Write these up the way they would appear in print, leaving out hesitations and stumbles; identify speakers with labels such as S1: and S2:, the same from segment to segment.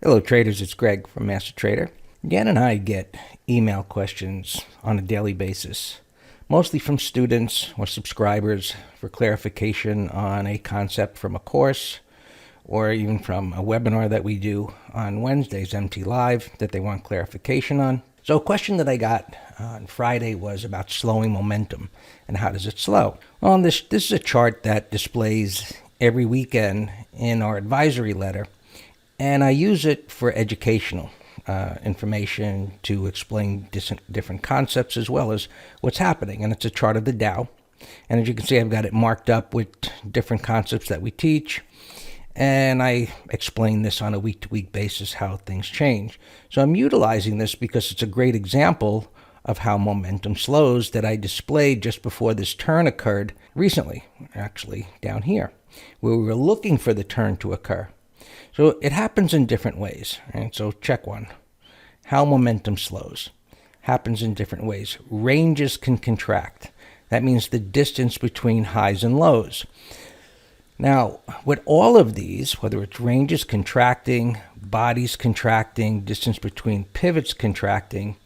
S1: Hello traders, it's Greg from Master Trader. Dan and I get email questions on a daily basis, mostly from students or subscribers for clarification on a concept from a course or even from a webinar that we do on Wednesdays, MT Live, that they want clarification on. So a question that I got on Friday was about slowing momentum and how does it slow? Well, this is a chart that displays every weekend in our advisory letter, and I use it for educational information to explain different concepts as well as what's happening. And it's a chart of the Dow. And as you can see, I've got it marked up with different concepts that we teach. And I explain this on a week-to-week basis, how things change. So I'm utilizing this because it's a great example of how momentum slows that I displayed just before this turn occurred recently, actually down here, where we were looking for the turn to occur. So it happens in different ways. And so check one. How momentum slows happens in different ways. Ranges can contract. That means the distance between highs and lows. Now, with all of these, whether it's ranges contracting, bodies contracting, distance between pivots contracting,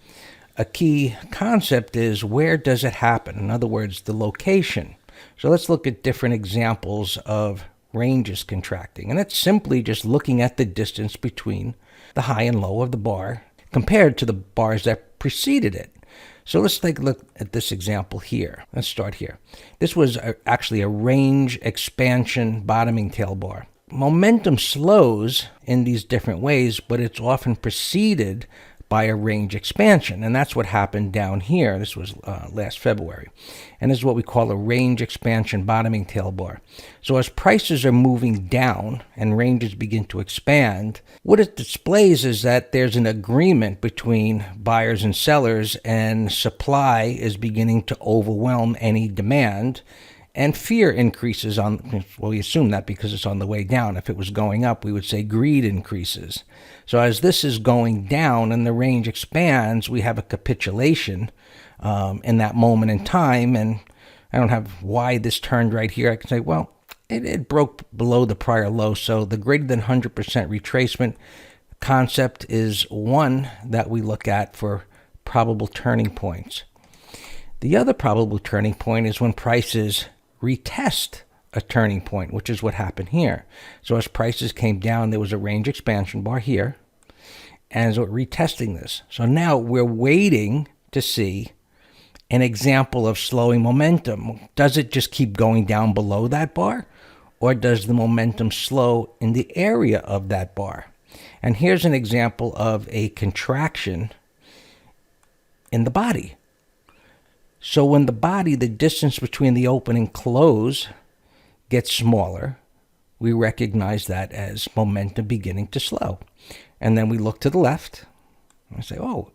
S1: a key concept is where does it happen? In other words, the location. So let's look at different examples of ranges contracting. And that's simply just looking at the distance between the high and low of the bar compared to the bars that preceded it. So let's take a look at this example here. Let's start here. This was actually a range expansion bottoming tail bar. Momentum slows in these different ways, but it's often preceded by a range expansion. And that's what happened down here. This was last February. And this is what we call a range expansion bottoming tail bar. So as prices are moving down and ranges begin to expand, what it displays is that there's an agreement between buyers and sellers, and supply is beginning to overwhelm any demand. And fear increases on, well, we assume that because it's on the way down. If it was going up, we would say greed increases. So as this is going down and the range expands, we have a capitulation in that moment in time. And I don't have why this turned right here. I can say, well, it broke below the prior low. So the greater than 100% retracement concept is one that we look at for probable turning points. The other probable turning point is when prices retest a turning point, which is what happened here. So as prices came down, there was a range expansion bar here, and so retesting this. So now we're waiting to see an example of slowing momentum. Does it just keep going down below that bar, or does the momentum slow in the area of that bar? And here's an example of a contraction in the body. So when the body, the distance between the open and close gets smaller, we recognize that as momentum beginning to slow. And then we look to the left and say, oh,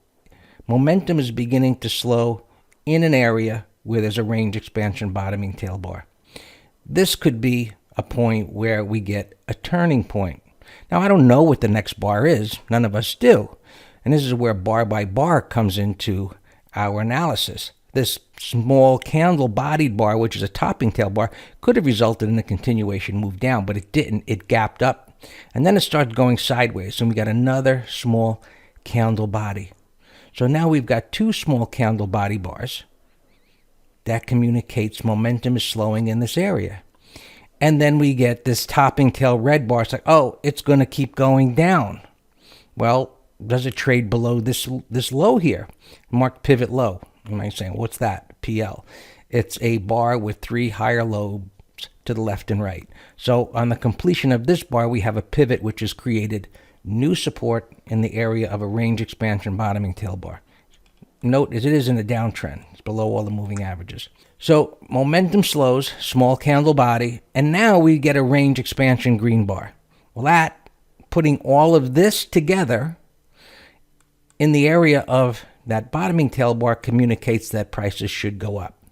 S1: momentum is beginning to slow in an area where there's a range expansion bottoming tail bar. This could be a point where we get a turning point. Now, I don't know what the next bar is. None of us do. And this is where bar by bar comes into our analysis. This small candle-bodied bar, which is a topping tail bar, could have resulted in a continuation move down, but it didn't. It gapped up. And then it started going sideways, and we got another small candle body. So now we've got two small candle body bars. That communicates momentum is slowing in this area. And then we get this topping tail red bar. It's like, oh, it's going to keep going down. Well, does it trade below this low here? Marked pivot low. You might say, what's that? PL. It's a bar with three higher lows to the left and right. So on the completion of this bar, we have a pivot which has created new support in the area of a range expansion bottoming tail bar. Note it is in a downtrend. It's below all the moving averages. So momentum slows, small candle body, and now we get a range expansion green bar. Well, that, putting all of this together in the area of that bottoming tail bar, communicates that prices should go up.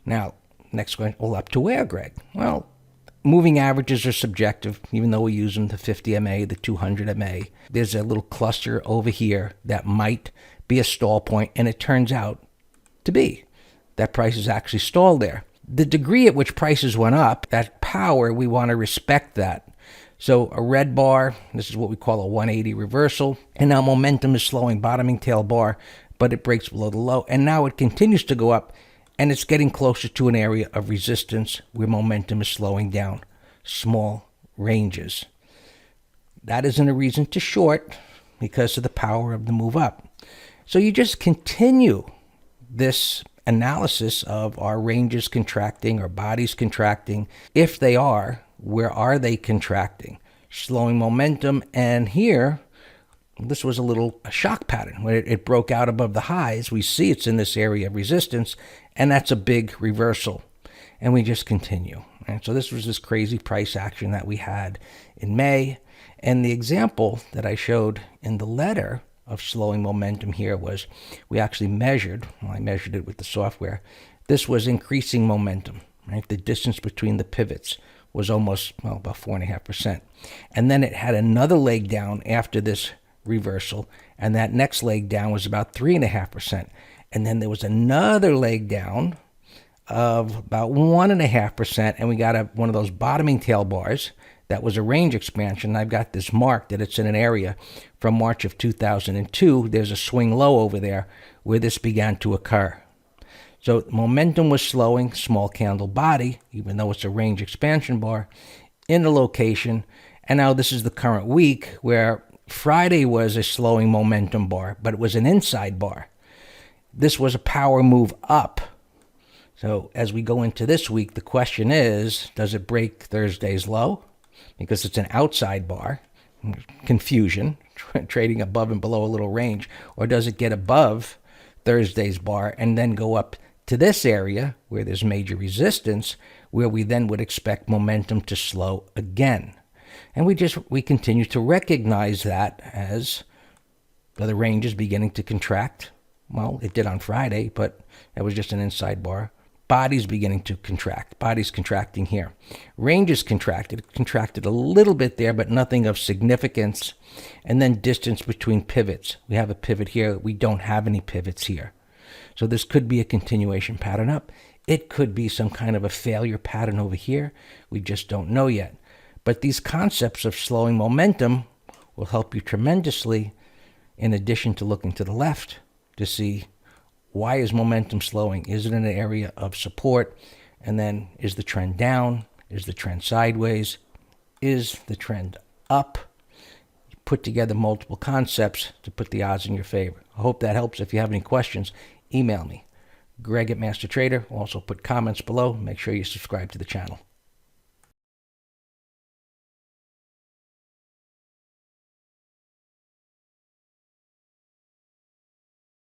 S1: Now, next question, well, up to where, Greg? Well, moving averages are subjective, even though we use them, the 50 MA, the 200 MA. There's a little cluster over here that might be a stall point, and it turns out to be. That price is actually stalled there. The degree at which prices went up, that power, we want to respect that. So a red bar, this is what we call a 180 reversal. And now momentum is slowing, bottoming tail bar, but it breaks below the low. And now it continues to go up, and it's getting closer to an area of resistance where momentum is slowing down. Small ranges. That isn't a reason to short because of the power of the move up. So you just continue this analysis of our ranges contracting, our bodies contracting. If they are, where are they contracting? Slowing momentum. And here, this was a shock pattern. When it broke out above the highs, we see it's in this area of resistance, and that's a big reversal. And we just continue. And so this was this crazy price action that we had in May. And the example that I showed in the letter of slowing momentum here was we actually measured, I measured it with the software, this was increasing momentum, right? The distance between the pivots was almost, about 4.5%. And then it had another leg down after this reversal, and that next leg down was about 3.5%. And then there was another leg down of about 1.5%, and we got one of those bottoming tail bars. That was a range expansion. I've got this marked that it's in an area from March of 2002. There's a swing low over there where this began to occur. So momentum was slowing, small candle body, even though it's a range expansion bar, in the location. And now this is the current week where Friday was a slowing momentum bar, but it was an inside bar. This was a power move up. So as we go into this week, the question is, does it break Thursday's low? Because it's an outside bar, confusion, trading above and below a little range, or does it get above Thursday's bar and then go up to this area where there's major resistance, where we then would expect momentum to slow again? And we continue to recognize that as the range is beginning to contract. Well, it did on Friday, but that was just an inside bar. Body's beginning to contract. Body's contracting here. Range is contracted. It contracted a little bit there, but nothing of significance. And then distance between pivots. We have a pivot here. We don't have any pivots here. So this could be a continuation pattern up. It could be some kind of a failure pattern over here. We just don't know yet. But these concepts of slowing momentum will help you tremendously, in addition to looking to the left to see, why is momentum slowing? Is it in an area of support? And then is the trend down? Is the trend sideways? Is the trend up? You put together multiple concepts to put the odds in your favor. I hope that helps. If you have any questions, email me, Greg@MasterTrader. Also put comments below. Make sure you subscribe to the channel.